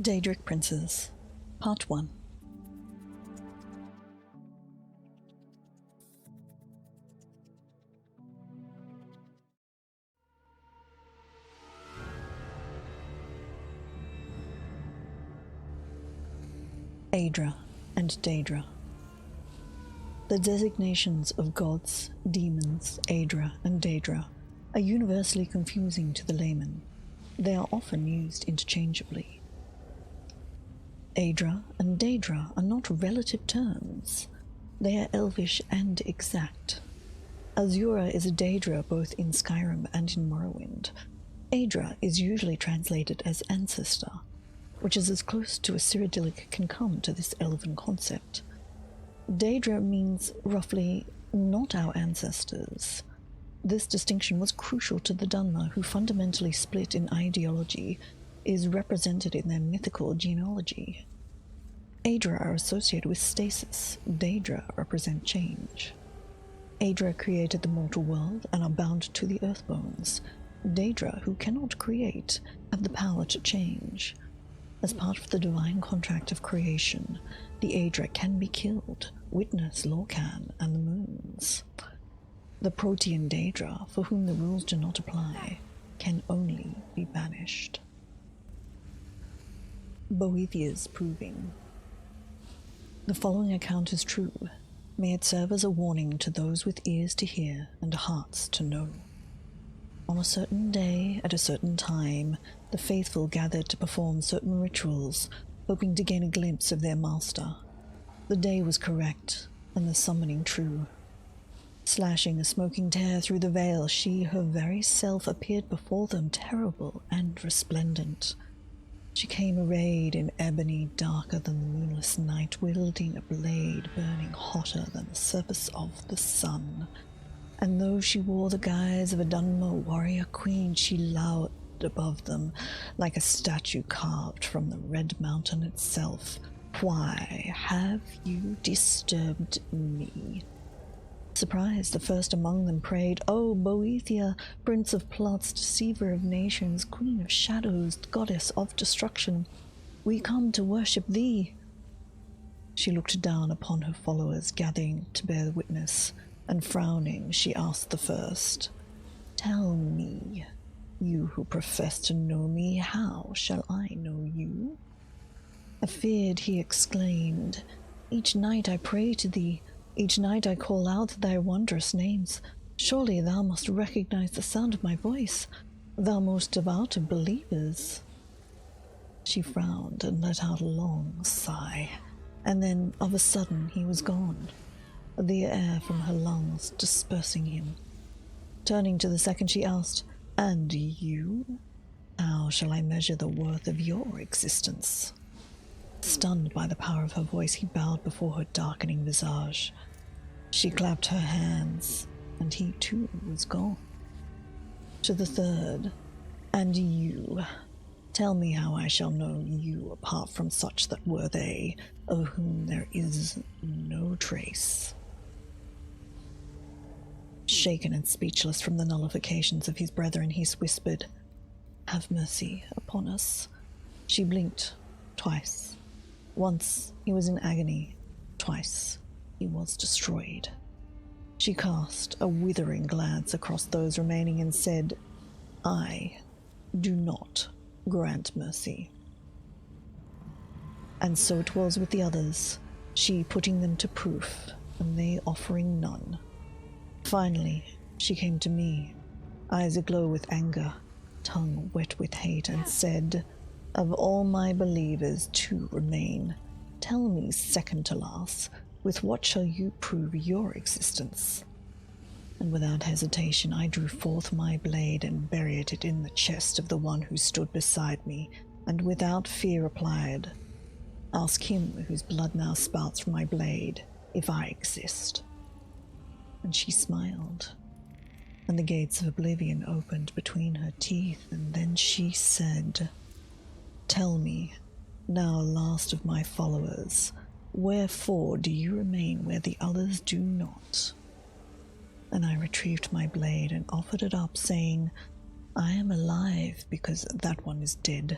Daedric Princes, Part 1. Aedra and Daedra. The designations of gods, demons, Aedra and Daedra are universally confusing to the layman. They are often used interchangeably. Aedra and Daedra are not relative terms. They are elvish and exact. Azura is a Daedra both in Skyrim and in Morrowind. Aedra is usually translated as ancestor, which is as close to a Cyrodiilic can come to this elven concept. Daedra means roughly not our ancestors. This distinction was crucial to the Dunmer, who fundamentally split in ideology, is represented in their mythical genealogy. Aedra are associated with stasis, Daedra represent change. Aedra created the mortal world and are bound to the earthbones. Daedra, who cannot create, have the power to change. As part of the divine contract of creation, the Aedra can be killed, witness Lorcan and the moons. The Protean Daedra, for whom the rules do not apply, can only be banished. Boethiah's Proving. The following account is true. May it serve as a warning to those with ears to hear and hearts to know. On a certain day, at a certain time, the faithful gathered to perform certain rituals, hoping to gain a glimpse of their master. The day was correct, and the summoning true. Slashing a smoking tear through the veil, she, her very self, appeared before them, terrible and resplendent. She came arrayed in ebony darker than the moonless night, wielding a blade burning hotter than the surface of the sun. And though she wore the guise of a Dunmer warrior queen, she lowered above them like a statue carved from the Red Mountain itself. Why have you disturbed me? Surprised, the first among them prayed, "O Boethiah, prince of plots, deceiver of nations, queen of shadows, goddess of destruction, we come to worship thee." She looked down upon her followers gathering to bear witness, and frowning, she asked the first, "Tell me, you who profess to know me, how shall I know you?" Afeared, he exclaimed, "Each night I pray to thee, each night I call out thy wondrous names. Surely thou must recognize the sound of my voice, thou most devout of believers." She frowned and let out a long sigh, and then of a sudden he was gone, the air from her lungs dispersing him. Turning to the second, she asked, "And you? How shall I measure the worth of your existence?" Stunned by the power of her voice, he bowed before her darkening visage. She clapped her hands, and he too was gone. To the third, "And you? Tell me how I shall know you apart from such that were they, of whom there is no trace." Shaken and speechless from the nullifications of his brethren, he whispered, "Have mercy upon us." She blinked twice. Once he was in agony, twice he was destroyed. She cast a withering glance across those remaining and said, "I do not grant mercy." And so it was with the others, she putting them to proof, and they offering none. Finally, she came to me, eyes aglow with anger, tongue wet with hate, and said, "Of all my believers, 2 remain. Tell me, second to last, with what shall you prove your existence?" And without hesitation I drew forth my blade and buried it in the chest of the one who stood beside me, and without fear replied, "Ask him whose blood now spouts from my blade if I exist." And she smiled, and the gates of oblivion opened between her teeth, and then she said, "Tell me, now last of my followers, wherefore do you remain where the others do not?" And I retrieved my blade and offered it up, saying, "I am alive because that one is dead.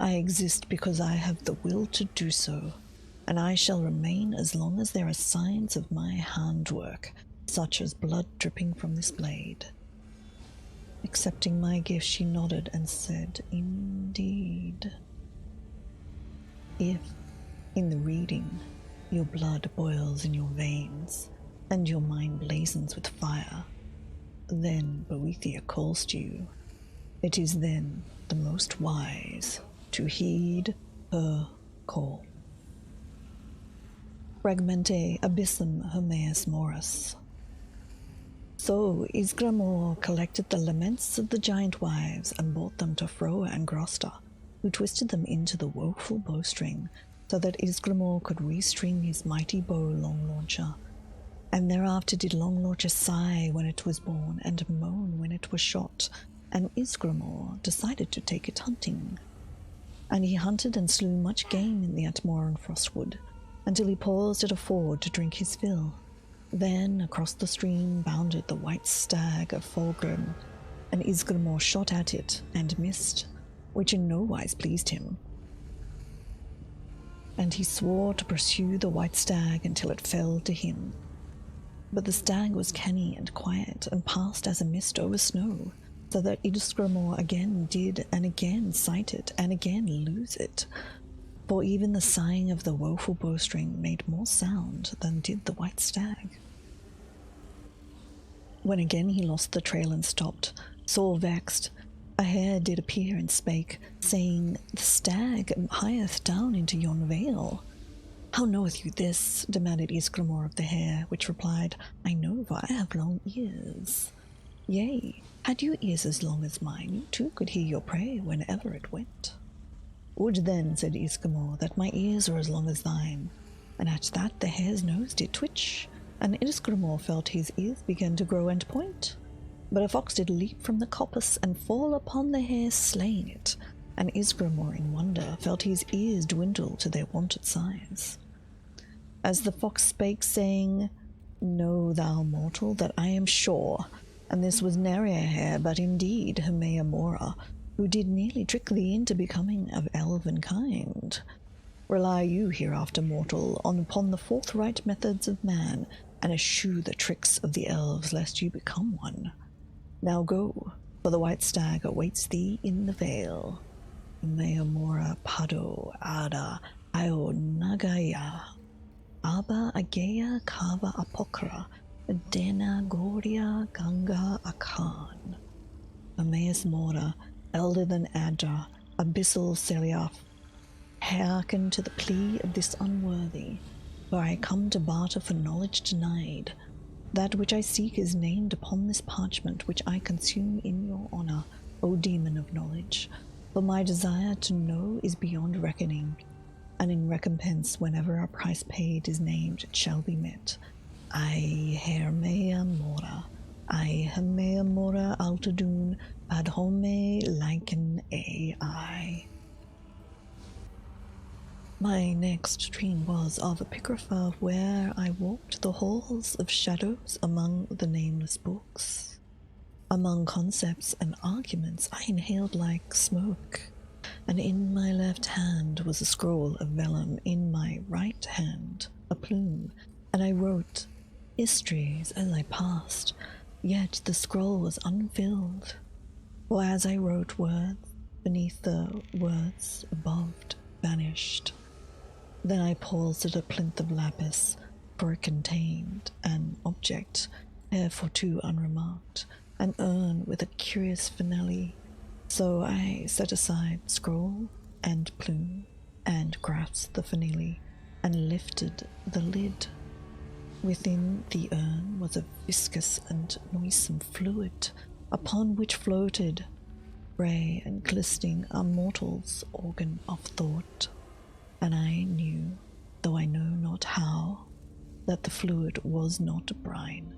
I exist because I have the will to do so, and I shall remain as long as there are signs of my handwork, such as blood dripping from this blade. Accepting my gift, she nodded and said, "Indeed. If, in the reading, your blood boils in your veins, and your mind blazons with fire, then Boethiah calls to you. It is then the most wise to heed her call." Fragmentae, Abyssum, Hermaeus, Morus. So Ysgramor collected the laments of the giant wives and brought them to Froa and Grosta, who twisted them into the woeful bowstring, so that Ysgramor could restring his mighty bow Long Launcher. And thereafter did Long Launcher sigh when it was born, and moan when it was shot, and Ysgramor decided to take it hunting. And he hunted and slew much game in the Atmoran Frostwood, until he paused at a ford to drink his fill. Then across the stream bounded the white stag of Fulgrim, and Ysgramor shot at it and missed, which in no wise pleased him. And he swore to pursue the white stag until it fell to him. But the stag was canny and quiet, and passed as a mist over snow, so that Ysgramor again did and again sight it, and again lose it. For even the sighing of the woeful bowstring made more sound than did the white stag. When again he lost the trail and stopped, sore vexed, a hare did appear and spake, saying, "The stag hieth down into yon vale." "How knoweth you this?" demanded Ysgramor of the hare, which replied, "I know, for I have long ears." "Yea, had you ears as long as mine, you too could hear your prey whenever it went." "Would then," said Ysgramor, "that my ears were as long as thine." And at that the hare's nose did twitch, and Ysgramor felt his ears began to grow and point. But a fox did leap from the coppice and fall upon the hare, slaying it, and Ysgramor in wonder felt his ears dwindle to their wonted size. As the fox spake, saying, "Know thou, mortal, that I am sure, and this was nary a hare, but indeed Hermaea Mora, who did nearly trick thee into becoming of elven kind. Rely you hereafter, mortal, upon the forthright methods of man, and eschew the tricks of the elves, lest you become one. Now go, for the white stag awaits thee in the vale. Hermaea Mora Pado Ada Io Nagaya Aba Agea Kava Apokra Dena Goria Ganga Akan. Hermaeus Mora, elder than Aedra, abyssal Seliaf, hearken to the plea of this unworthy, for I come to barter for knowledge denied. That which I seek is named upon this parchment, which I consume in your honor, O demon of knowledge, for my desire to know is beyond reckoning, and in recompense, whenever a price paid is named, it shall be met. I Hermaea Mora, I Hermaea Mora Altadun, ad home Lycan AI. My next dream was of Epigrapha, where I walked the halls of shadows among the nameless books. Among concepts and arguments I inhaled like smoke, and in my left hand was a scroll of vellum, in my right hand a plume, and I wrote histories as I passed, yet the scroll was unfilled. For as I wrote words, beneath the words above vanished. Then I paused at a plinth of lapis, for it contained an object heretofore unremarked, an urn with a curious finale. So I set aside scroll and plume, and grasped the finale, and lifted the lid. Within the urn was a viscous and noisome fluid, upon which floated, grey and glistening, a mortal's organ of thought. And I knew, though I know not how, that the fluid was not brine,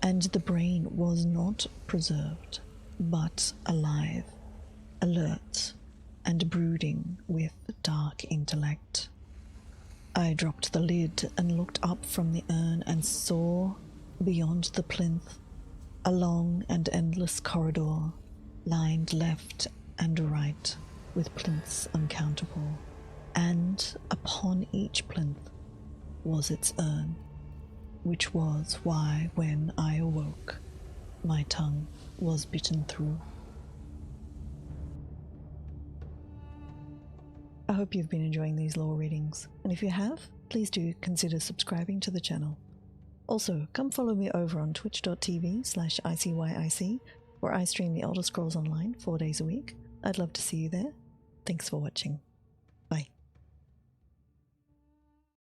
and the brain was not preserved, but alive, alert, and brooding with dark intellect. I dropped the lid and looked up from the urn and saw, beyond the plinth, a long and endless corridor, lined left and right with plinths uncountable, and upon each plinth was its urn, which was why when I awoke, my tongue was bitten through. I hope you've been enjoying these lore readings, and if you have, please do consider subscribing to the channel. Also, come follow me over on twitch.tv/ICYIC, where I stream the Elder Scrolls Online 4 days a week. I'd love to see you there. Thanks for watching.